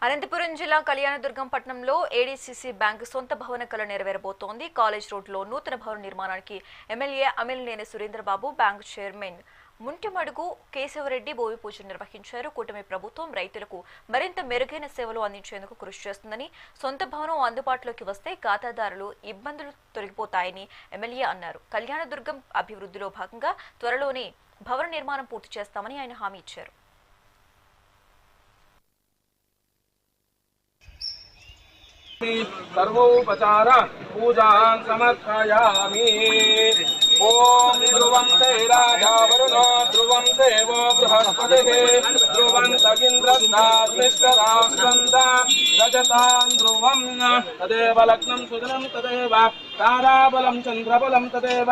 అనంతపురం జిల్లా కళ్యాణదుర్గం పట్టణంలో ADCC bank సొంత భవన కళ నెరవేరబోతోంది. కాలేజ్ రోడ్లో నూతన భవన నిర్మాణానికి MLA Amilineni Surendrababu, bank chairman Muntimadugu Keshavareddy భూమి పూజ నిర్వహించారు. కూటమి ప్రభుత్వం రైతులకు మరింత మెరుగైన సేవలు అందించేందుకు కృషి చేస్తుందని, సొంత భవనం అందుబాటులోకి వస్తే ఖాతాదారులు ఇబ్బందులు తొలగిపోతాయని ఎమ్మెల్యే అన్నారు. కళ్యాణదుర్గం అభివృద్ధిలో భాగంగా త్వరలోనే భవన నిర్మాణం పూర్తి చేస్తామని ఆయన హామీ ఇచ్చారు. सर्वोपचार पूजां समर्पयामि। ओम ध्रुवं ते राजा वरुणो ध्रुवं देवो बृहस्पतिः ध्रुवं तगिन्द्रस्ताद्मिष्टरास्कन्दा रजतां ध्रुवं तदेव लग्नं सुदनं तदेव ताराबलं चन्द्रबलं तदेव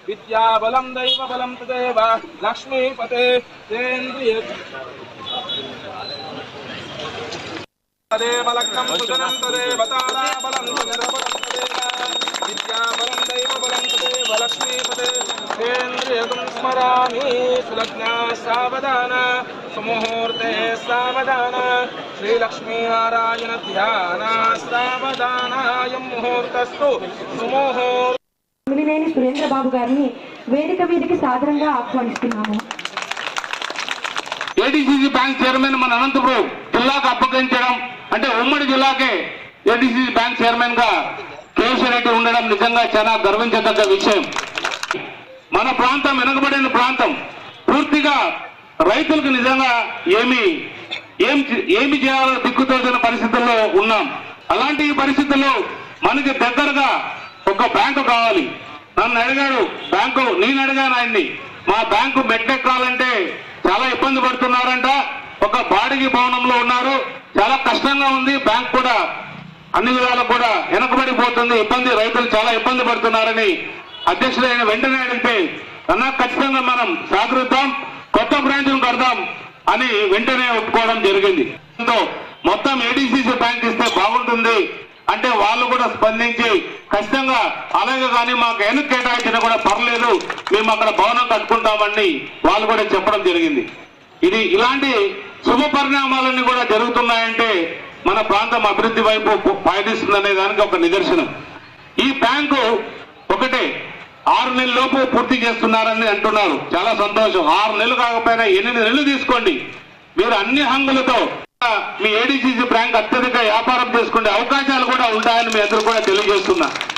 विद्याबलं दैवबलं तदेव लक्ष्मीपते तेन्द्रिय तदेव लग्नं सुदनं तदेव ताराबलं चन्द्रबलं तदेव विद्याबलं दैवबलं तदेव लक्ष्मीपते तेन्द्रियगुं स्मरामि। सुलग्ना सावधान सुमुहूर्ते सावधान श्रीलक्ष्मीनारायण ध्यान सावधानायं मुहूर्तस्तु सुमुहूर्त। అమిలినేని సురేంద్రబాబు గారిని వేదిక మీదకి సాదరంగా ఆహ్వానిస్తున్నాము. ఏడీసీసీ బ్యాంక్ చైర్మన్ మన అనంతపురం జిల్లాకు అప్పగించడం అంటే ఉమ్మడి జిల్లాకే ఏడీసీసీ బ్యాంక్ చైర్మన్ గా కేశవరెడ్డి ఉండడం నిజంగా చాలా గర్వించదగ్గ విషయం. మన ప్రాంతం వెనుకబడిన ప్రాంతం, పూర్తిగా రైతులకు నిజంగా ఏమి చేయాలో దిక్కుతోచిన పరిస్థితుల్లో ఉన్నాం. అలాంటి పరిస్థితుల్లో మనకి దగ్గరగా ఒక బ్యాంకు కావాలి. నన్ను అడిగాడు బ్యాంకు, నేను అడిగాను ఆయన్ని, మా బ్యాంకు మెట్టెక్కాలంటే చాలా ఇబ్బంది పడుతున్నారంట. ఒక బాడిగి భవనంలో ఉన్నారు, చాలా కష్టంగా ఉంది. బ్యాంక్ కూడా అన్ని విధాలు కూడా వెనకబడిపోతుంది, ఇబ్బంది, రైతులు చాలా ఇబ్బంది పడుతున్నారని అధ్యక్షుడైన వెంటనే అడిగితే అన్నా ఖచ్చితంగా మనం సహకరిద్దాం, కొత్త బ్రాంచ్ను కడదాం అని వెంటనే ఒప్పుకోవడం జరిగింది. మొత్తం ఏడీసీసీ బ్యాంక్ ఇస్తే బాగుంటుంది అంటే వాళ్ళు కూడా స్పందించి ఖచ్చితంగా అలాగే కానీ మాకు వెనక్కి కేటాయించినా కూడా పర్లేదు, మేము అక్కడ భవనం కట్టుకుంటామని వాళ్ళు కూడా చెప్పడం జరిగింది. ఇలాంటి శుభ పరిణామాలన్నీ కూడా జరుగుతున్నాయంటే మన ప్రాంతం అభివృద్ధి వైపు పయనిస్తుందనే దానికి ఒక నిదర్శనం. ఈ బ్యాంకు ఒకటే 6 నెలల లోపు పూర్తి చేస్తున్నారని అంటున్నారు, చాలా సంతోషం. 6 నెలలు కాకపోయినా 8 నెలలు తీసుకోండి, మీరు అన్ని హంగులతో మీ ఏడీసీసీ బ్యాంక్ అత్యధిక వ్యాపారం చేసుకునే అవకాశాలు కూడా ఉంటాయని మీ అందరూ కూడా తెలియజేస్తున్నా.